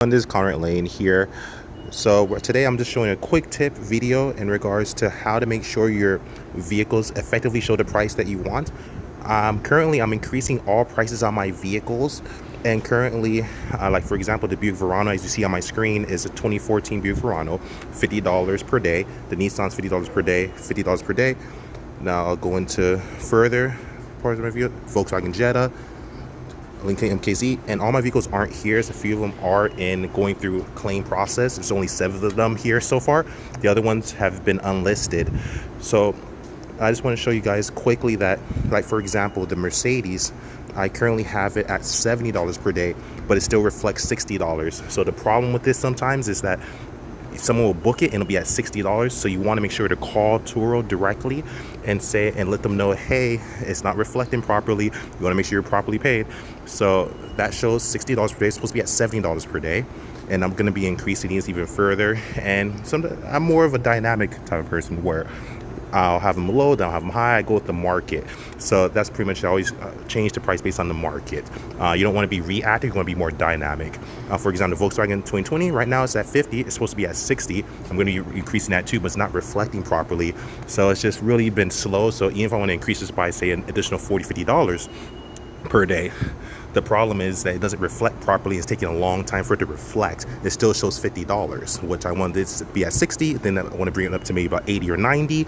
This is Conrad Layn here. So today I'm just showing a quick tip video in regards to how to make sure your vehicles effectively show the price that you want. Currently I'm increasing all prices on my vehicles, and currently like for example the Buick Verano, as you see on my screen, is a 2014 Buick Verano, $50 per day. The Nissan's $50 per day, $50 per day. Now I'll go into further parts of my vehicle. Volkswagen Jetta, Lincoln MKZ, and all my vehicles aren't here. So a few of them are in going through claim process. There's only 7 of them here so far. The other ones have been unlisted. So I just want to show you guys quickly that, like for example, the Mercedes, I currently have it at $70 per day, but it still reflects $60. So the problem with this sometimes is that someone will book it and it'll be at $60. So you want to make sure to call Turo directly and say and let them know, hey, it's not reflecting properly. You want to make sure you're properly paid. So that shows $60 per day. It's supposed to be at $70 per day, and I'm going to be increasing these even further. And I'm more of a dynamic type of person where I'll have them low, then I'll have them high. I go with the market. So that's pretty much, I always change the price based on the market. You don't want to be reactive, you want to be more dynamic. For example, the Volkswagen 2020, right now it's at 50, it's supposed to be at 60. I'm going to be increasing that too, but it's not reflecting properly. So it's just really been slow. So even if I want to increase this by say an additional $40, $50 per day, the problem is that it doesn't reflect properly. It's taking a long time for it to reflect. It still shows $50, which I wanted it to be at 60. Then I want to bring it up to maybe about 80 or 90.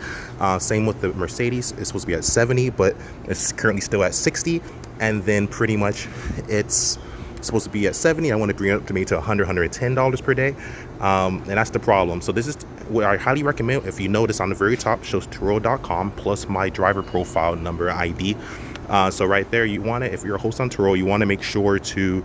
Same with the Mercedes. It's supposed to be at 70, but it's currently still at 60. And then pretty much it's supposed to be at 70. I want to bring it up to maybe to $100, $110 per day. And that's the problem. So this is what I highly recommend. If you notice on the very top, shows Turo.com plus my driver profile number ID. So right there, you want to, if you're a host on Turo, you want to make sure to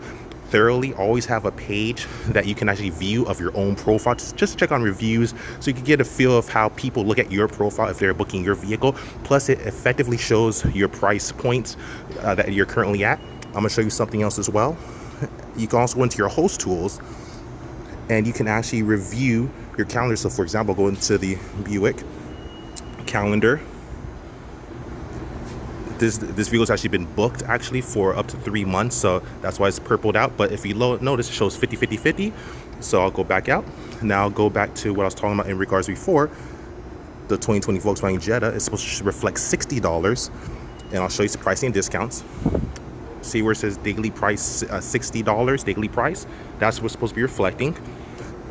thoroughly always have a page that you can actually view of your own profile. Just check on reviews so you can get a feel of how people look at your profile if they're booking your vehicle. Plus it effectively shows your price points that you're currently at. I'm going to show you something else as well. You can also go into your host tools and you can actually review your calendar. So for example, go into the Buick calendar. This vehicle has actually been booked actually for up to 3 months, so that's why it's purpled out. But if you notice, it shows 50 50 50. So I'll go back out. Now I'll go back to what I was talking about in regards before. The 2020 Volkswagen Jetta is supposed to reflect $60, and I'll show you some pricing and discounts. See where it says daily price $60 daily price? That's what's supposed to be reflecting.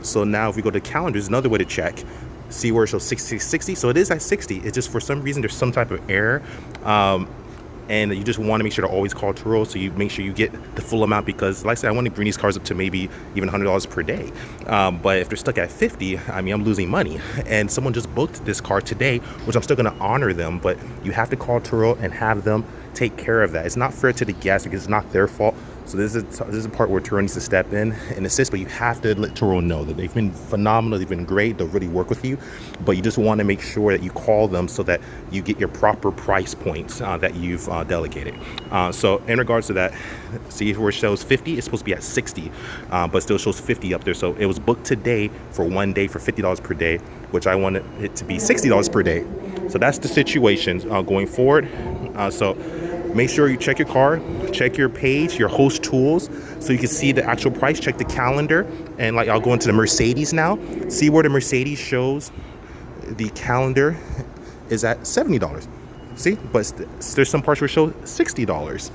So now if we go to calendar, there's another way to check. See where it shows 60. So it is at 60. It's just for some reason there's some type of error, and you just want to make sure to always call Turo so you make sure you get the full amount, because like I said, I want to bring these cars up to maybe even $100 per day, but if they're stuck at 50, I mean, I'm losing money. And someone just booked this car today, which I'm still going to honor them, but you have to call Turo and have them take care of that. It's not fair to the guests because it's not their fault. So this is a part where Turo needs to step in and assist, but you have to let Turo know that they've been phenomenal, they've been great, they'll really work with you, but you just want to make sure that you call them so that you get your proper price points that you've delegated. So in regards to that, see where it shows 50, it's supposed to be at 60, but still shows 50 up there. So it was booked today for 1 day for $50 per day, which I wanted it to be $60 per day. So that's the situation going forward. So make sure you check your car, check your page, your host tools, so you can see the actual price. Check the calendar, and like I'll go into the Mercedes now. See where the Mercedes shows the calendar is at $70. See, but there's some parts where it shows $60.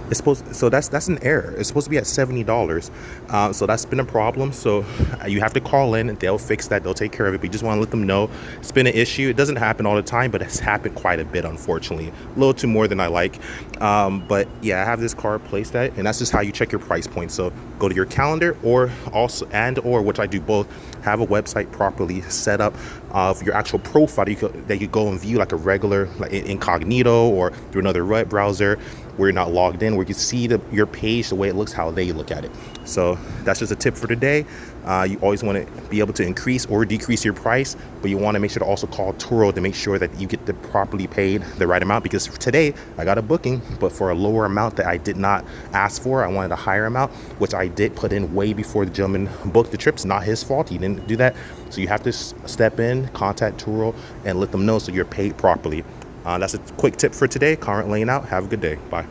It's supposed, so that's an error. It's supposed to be at $70. So that's been a problem. So you have to call in and they'll fix that. They'll take care of it. But you just want to let them know it's been an issue. It doesn't happen all the time, but it's happened quite a bit, unfortunately. A little too more than I like. But yeah, I have this car placed at, and that's just how you check your price point. So go to your calendar, or which I do both, have a website properly set up of your actual profile that you go and view like a regular, like incognito, or through another web browser where you're not logged in, where you can see your page the way it looks, how they look at it. So that's just a tip for today. You always want to be able to increase or decrease your price, but you want to make sure to also call Turo to make sure that you get the properly paid the right amount, because today I got a booking, but for a lower amount that I did not ask for. I wanted a higher amount, which I did put in way before the gentleman booked the trip. It's not his fault, he didn't do that. So you have to step in, contact Turo, and let them know so you're paid properly. That's a quick tip for today. Conrad Layn out. Have a good day. Bye.